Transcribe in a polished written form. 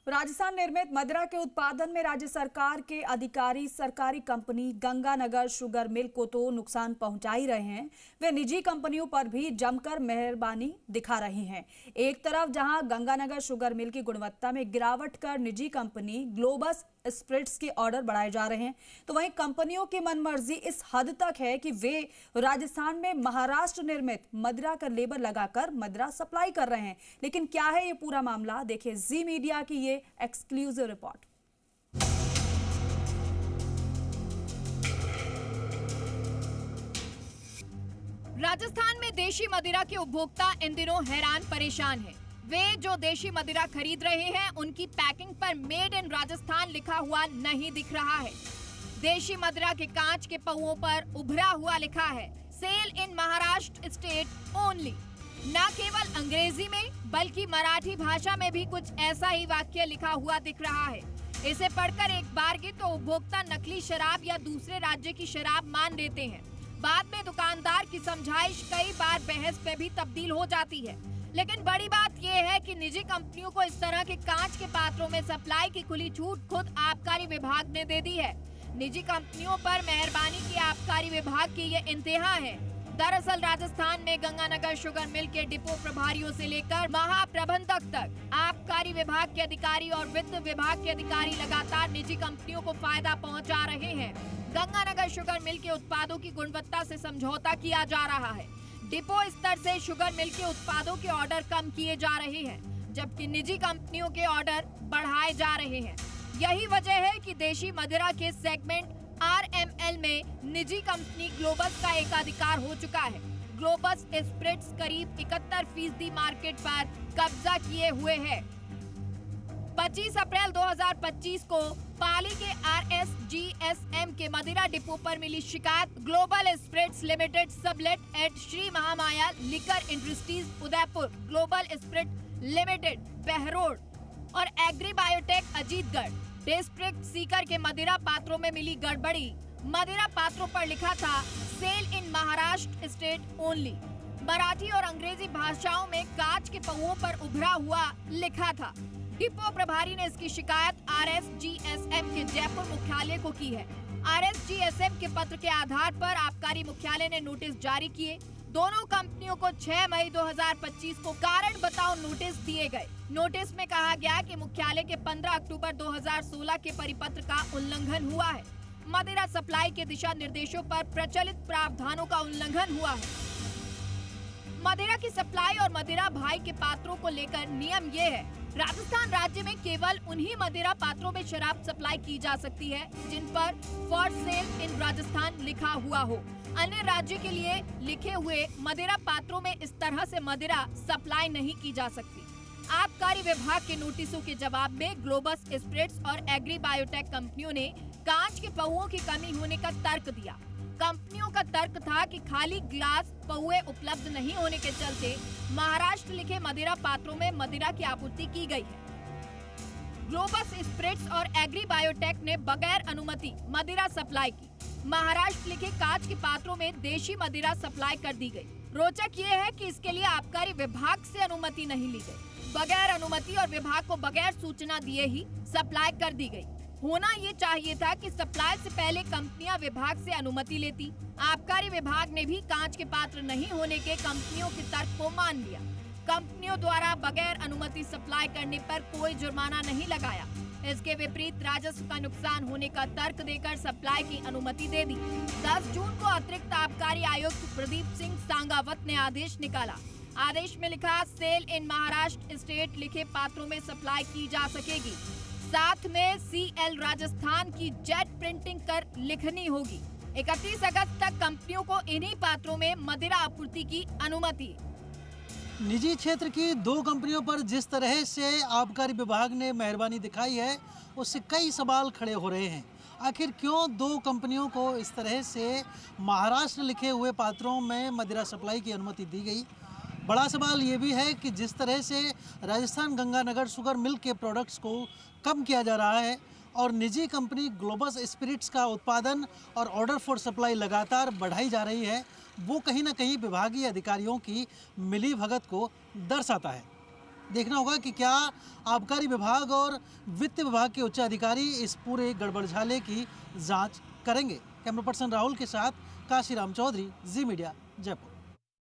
राजस्थान निर्मित मदिरा के उत्पादन में राज्य सरकार के अधिकारी सरकारी कंपनी गंगानगर शुगर मिल को तो नुकसान पहुंचा ही रहे हैं, वे निजी कंपनियों पर भी जमकर मेहरबानी दिखा रही हैं। एक तरफ जहां गंगानगर शुगर मिल की गुणवत्ता में गिरावट कर निजी कंपनी ग्लोबस स्पिरिट्स के ऑर्डर बढ़ाए जा रहे हैं, तो वहीं कंपनियों की मनमर्जी इस हद तक है कि वे राजस्थान में महाराष्ट्र निर्मित मदिरा का लेबल लगाकर मदिरा सप्लाई कर रहे हैं। लेकिन क्या है ये पूरा मामला, देखिए जी मीडिया की ये एक्सक्लूसिव रिपोर्ट। राजस्थान में देशी मदिरा के उपभोक्ता इन दिनों हैरान परेशान हैं। वे जो देशी मदिरा खरीद रहे हैं उनकी पैकिंग पर मेड इन राजस्थान लिखा हुआ नहीं दिख रहा है। देशी मदिरा के कांच के पौओं पर उभरा हुआ लिखा है सेल इन महाराष्ट्र स्टेट ओनली। न केवल अंग्रेजी में बल्कि मराठी भाषा में भी कुछ ऐसा ही वाक्य लिखा हुआ दिख रहा है। इसे पढ़कर एक बार की तो उपभोक्ता नकली शराब या दूसरे राज्य की शराब मान लेते हैं। बाद में दुकानदार की समझाइश कई बार बहस पे भी तब्दील हो जाती है। लेकिन बड़ी बात यह है कि निजी कंपनियों को इस तरह के कांच के पात्रों में सप्लाई की खुली छूट खुद आबकारी विभाग ने दे दी है। निजी कंपनियों पर मेहरबानी की आबकारी विभाग की ये इंतहा है। दरअसल राजस्थान में गंगानगर शुगर मिल के डिपो प्रभारियों से लेकर महाप्रबंधक तक आबकारी विभाग के अधिकारी और वित्त विभाग के अधिकारी लगातार निजी कंपनियों को फायदा पहुंचा रहे हैं। गंगानगर शुगर मिल के उत्पादों की गुणवत्ता से समझौता किया जा रहा है। डिपो स्तर से शुगर मिल के उत्पादों के ऑर्डर कम किए जा रहे हैं, जबकि निजी कंपनियों के ऑर्डर बढ़ाए जा रहे हैं। यही वजह है कि देशी मदिरा के सेगमेंट RML में निजी कंपनी ग्लोबस का एकाधिकार हो चुका है। ग्लोबस स्पिरिट्स करीब 71% मार्केट पर कब्जा किए हुए है। 25 अप्रैल 2025 को पाली के RSGSM के मदिरा डिपो पर मिली शिकायत global spirits limited sublet at Shri Mahamaya liquor industries Udaipur, global spirit limited Behror और agri biotech Ajitgarh district Sikar के मदिरा पात्रों में मिली गड़बड़ी। मदिरा पात्रों पर लिखा था सेल इन महाराष्ट्र स्टेट ओनली। मराठी और अंग्रेजी भाषाओं में कांच के पौओं पर उभरा हुआ लिखा था। डिपो प्रभारी ने इसकी शिकायत RSGSM के जयपुर मुख्यालय को की है। RSGSM के पत्र के आधार पर आबकारी मुख्यालय ने नोटिस जारी किए। दोनों कंपनियों को 6 मई 2025 को कारण बताओ नोटिस दिए गए। नोटिस में कहा गया कि मुख्यालय के 15 अक्टूबर 2016 के परिपत्र का उल्लंघन हुआ है। मदिरा सप्लाई के दिशा निर्देशों पर प्रचलित प्रावधानों का उल्लंघन हुआ है। मदिरा की सप्लाई और मदिरा भाई के पात्रों को लेकर नियम ये है, राजस्थान राज्य में केवल उन्हीं मदिरा पात्रों में शराब सप्लाई की जा सकती है जिन पर फॉर सेल इन राजस्थान लिखा हुआ हो। अन्य राज्य के लिए लिखे हुए मदिरा पात्रों में इस तरह से मदिरा सप्लाई नहीं की जा सकती। आबकारी विभाग के नोटिसों के जवाब में ग्लोबस स्पिरिट्स और एग्री बायोटेक कंपनियों ने कांच के पौओं की कमी होने का तर्क दिया। कंपनियों का तर्क था कि खाली ग्लास पौए उपलब्ध नहीं होने के चलते महाराष्ट्र लिखे मदिरा पात्रों में मदिरा की आपूर्ति की गई है। ग्लोबस स्पिरिट्स और एग्री बायोटेक ने बगैर अनुमति मदिरा सप्लाई की। महाराष्ट्र लिखे कांच के पात्रों में देशी मदिरा सप्लाई कर दी गई। रोचक ये है कि इसके लिए आबकारी विभाग से अनुमति नहीं ली गई। बगैर अनुमति और विभाग को बगैर सूचना दिए ही सप्लाई कर दी गई। होना ये चाहिए था कि सप्लाई से पहले कंपनियां विभाग से अनुमति लेती। आबकारी विभाग ने भी कांच के पात्र नहीं होने के कंपनियों के तर्क को मान लिया। कंपनियों द्वारा बगैर अनुमति सप्लाई करने पर कोई जुर्माना नहीं लगाया। इसके विपरीत राजस्व का नुकसान होने का तर्क देकर सप्लाई की अनुमति दे दी। 10 जून को अतिरिक्त आबकारी आयुक्त प्रदीप सिंह सांगावत ने आदेश निकाला। आदेश में लिखा सेल इन महाराष्ट्र स्टेट लिखे पात्रों में सप्लाई की जा सकेगी। साथ में CL राजस्थान की जेट प्रिंटिंग कर लिखनी होगी। 31 अगस्त तक कंपनियों को इन्हीं पात्रों में मदिरा आपूर्ति की अनुमति। निजी क्षेत्र की 2 कंपनियों पर जिस तरह से आबकारी विभाग ने मेहरबानी दिखाई है, उससे कई सवाल खड़े हो रहे हैं। आखिर क्यों 2 कंपनियों को इस तरह से महाराष्ट्र लिखे हुए पात्रों में मदिरा सप्लाई की अनुमति दी गई? बड़ा सवाल ये भी है कि जिस तरह से राजस्थान गंगानगर शुगर मिल के प्रोडक्ट्स को कम किया जा रहा है और निजी कंपनी ग्लोबस स्पिरिट्स का उत्पादन और ऑर्डर फॉर सप्लाई लगातार बढ़ाई जा रही है, वो कहीं ना कहीं विभागीय अधिकारियों की मिलीभगत को दर्शाता है। देखना होगा कि क्या आबकारी विभाग और वित्त विभाग के उच्च अधिकारी इस पूरे गड़बड़झाले की जांच करेंगे। कैमरा पर्सन राहुल के साथ काशीराम चौधरी, जी मीडिया, जयपुर।